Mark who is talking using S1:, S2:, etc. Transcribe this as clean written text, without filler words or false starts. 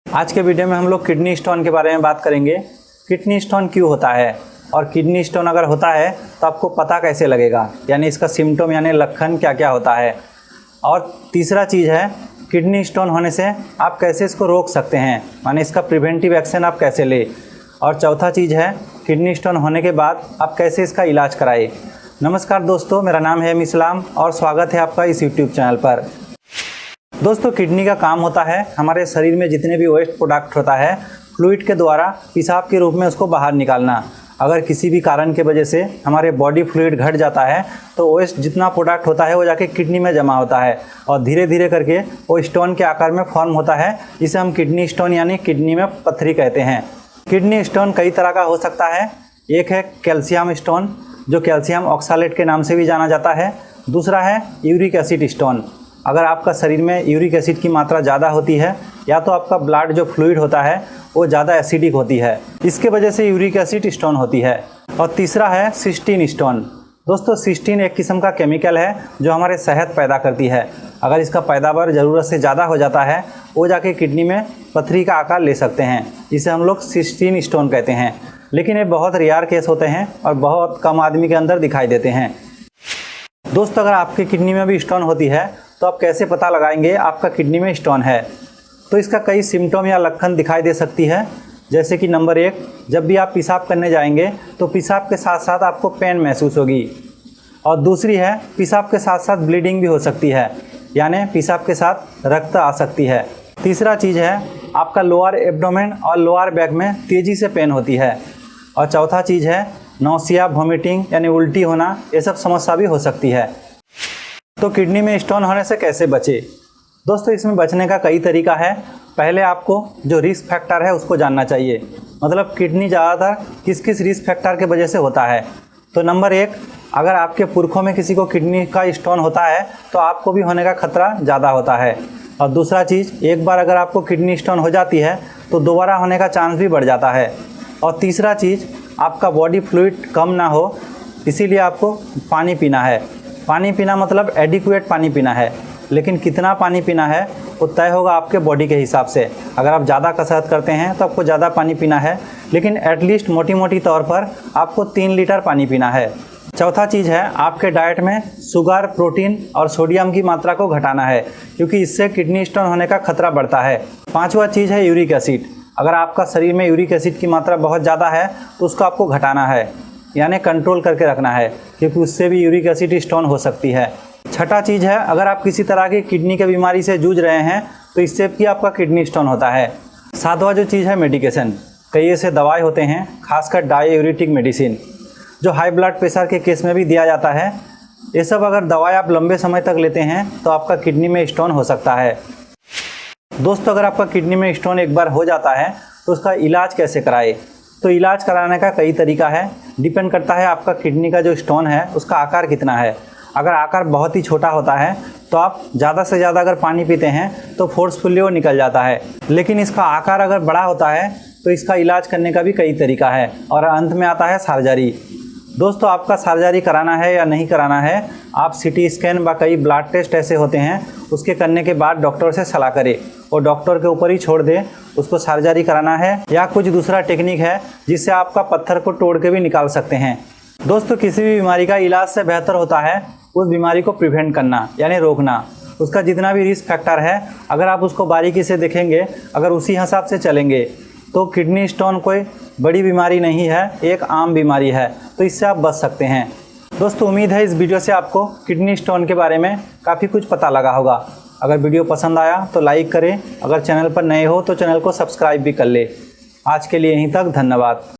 S1: आज के वीडियो में हम लोग किडनी स्टोन के बारे में बात करेंगे। किडनी स्टोन क्यों होता है और किडनी स्टोन अगर होता है तो आपको पता कैसे लगेगा, यानी इसका सिम्टम यानी लक्षण क्या क्या होता है। और तीसरा चीज़ है किडनी स्टोन होने से आप कैसे इसको रोक सकते हैं, माने इसका प्रिवेंटिव एक्शन आप कैसे ले। और चौथा चीज़ है किडनी स्टोन होने के बाद आप कैसे इसका इलाज कराए। नमस्कार दोस्तों, मेरा नाम है इस्लाम और स्वागत है आपका इस यूट्यूब चैनल पर। दोस्तों, किडनी का काम होता है हमारे शरीर में जितने भी वेस्ट प्रोडक्ट होता है फ्लूइड के द्वारा पेशाब के रूप में उसको बाहर निकालना। अगर किसी भी कारण के वजह से हमारे बॉडी फ्लूइड घट जाता है तो वेस्ट जितना प्रोडक्ट होता है वो जाके किडनी में जमा होता है और धीरे धीरे करके वो स्टोन के आकार में फॉर्म होता है, जिसे हम किडनी स्टोन यानी किडनी में पत्थरी कहते हैं। किडनी स्टोन कई तरह का हो सकता है। एक है कैल्शियम स्टोन, जो कैल्शियम ऑक्सालेट के नाम से भी जाना जाता है। दूसरा है यूरिक एसिड स्टोन। अगर आपका शरीर में यूरिक एसिड की मात्रा ज़्यादा होती है या तो आपका ब्लड जो फ्लूइड होता है वो ज़्यादा एसिडिक होती है, इसके वजह से यूरिक एसिड स्टोन होती है। और तीसरा है सिस्टीन स्टोन। दोस्तों, सिस्टीन एक किस्म का केमिकल है जो हमारे शहद पैदा करती है। अगर इसका पैदावार ज़रूरत से ज़्यादा हो जाता है वो जाके किडनी में पथरी का आकार ले सकते हैं, जिसे हम लोग सिस्टीन स्टोन कहते हैं। लेकिन ये बहुत रेयर केस होते हैं और बहुत कम आदमी के अंदर दिखाई देते हैं। दोस्तों, अगर आपके किडनी में भी स्टोन होती है तो आप कैसे पता लगाएंगे आपका किडनी में स्टोन है। तो इसका कई सिम्टम या लक्षण दिखाई दे सकती है। जैसे कि नंबर 1, जब भी आप पेशाब करने जाएंगे तो पेशाब के साथ साथ आपको पेन महसूस होगी। और दूसरी है पेशाब के साथ साथ ब्लीडिंग भी हो सकती है, यानी पेशाब के साथ रक्त आ सकती है। तीसरा चीज़ है आपका लोअर एब्डोमेन और लोअर बैक में तेज़ी से पेन होती है। और चौथा चीज़ है नौसिया, वॉमिटिंग यानी उल्टी होना, ये सब समस्या भी हो सकती है। तो किडनी में स्टोन होने से कैसे बचे। दोस्तों, इसमें बचने का कई तरीका है। पहले आपको जो रिस्क फैक्टर है उसको जानना चाहिए, मतलब किडनी ज़्यादातर किस किस रिस्क फैक्टर के वजह से होता है। तो नंबर 1, अगर आपके पुरखों में किसी को किडनी का स्टोन होता है तो आपको भी होने का खतरा ज़्यादा होता है। और दूसरा चीज़, एक बार अगर आपको किडनी स्टोन हो जाती है तो दोबारा होने का चांस भी बढ़ जाता है। और तीसरा चीज़, आपका बॉडी फ्लूइड कम ना हो, इसीलिए आपको पानी पीना है। पानी पीना मतलब एडिक्वेट पानी पीना है, लेकिन कितना पानी पीना है वो तय होगा आपके बॉडी के हिसाब से। अगर आप ज़्यादा कसरत करते हैं तो आपको ज़्यादा पानी पीना है, लेकिन एटलीस्ट मोटी मोटी तौर पर आपको 3 लीटर पानी पीना है। चौथा चीज़ है आपके डाइट में शुगर, प्रोटीन और सोडियम की मात्रा को घटाना है, क्योंकि इससे किडनी स्टोन होने का खतरा बढ़ता है। पाँचवा चीज़ है यूरिक एसिड। अगर आपका शरीर में यूरिक एसिड की मात्रा बहुत ज़्यादा है तो उसको आपको घटाना है, यानी कंट्रोल करके रखना है, क्योंकि उससे भी यूरिक एसिड स्टोन हो सकती है। छठा चीज़ है अगर आप किसी तरह की किडनी की बीमारी से जूझ रहे हैं तो इससे भी आपका किडनी स्टोन होता है। सातवां जो चीज़ है मेडिकेशन। कई ऐसे दवाई होते हैं, खासकर डाययूरेटिक मेडिसिन, जो हाई ब्लड प्रेशर के केस में भी दिया जाता है। ये सब अगर दवाई आप लंबे समय तक लेते हैं तो आपका किडनी में स्टोन हो सकता है। दोस्तों, अगर आपका किडनी में स्टोन एक बार हो जाता है तो उसका इलाज कैसे कराए। तो इलाज कराने का कई तरीका है, डिपेंड करता है आपका किडनी का जो स्टोन है उसका आकार कितना है। अगर आकार बहुत ही छोटा होता है तो आप ज़्यादा से ज़्यादा अगर पानी पीते हैं तो फोर्सफुली वो निकल जाता है, लेकिन इसका आकार अगर बड़ा होता है तो इसका इलाज करने का भी कई तरीका है। और अंत में आता है सर्जरी। दोस्तों, आपका सर्जरी कराना है या नहीं कराना है, आप सिटी स्कैन व कई ब्लड टेस्ट ऐसे होते हैं उसके करने के बाद डॉक्टर से सलाह करें और डॉक्टर के ऊपर ही छोड़ दें उसको सर्जरी कराना है या कुछ दूसरा टेक्निक है जिससे आपका पत्थर को तोड़ के भी निकाल सकते हैं। दोस्तों, किसी भी बीमारी का इलाज से बेहतर होता है उस बीमारी को प्रिवेंट करना, यानी रोकना। उसका जितना भी रिस्क फैक्टर है अगर आप उसको बारीकी से देखेंगे, अगर उसी हिसाब से चलेंगे तो किडनी स्टोन कोई बड़ी बीमारी नहीं है, एक आम बीमारी है, तो इससे आप बच सकते हैं। दोस्तों, उम्मीद है इस वीडियो से आपको किडनी स्टोन के बारे में काफ़ी कुछ पता लगा होगा। अगर वीडियो पसंद आया तो लाइक करें, अगर चैनल पर नए हो तो चैनल को सब्सक्राइब भी कर ले। आज के लिए यहीं तक, धन्यवाद।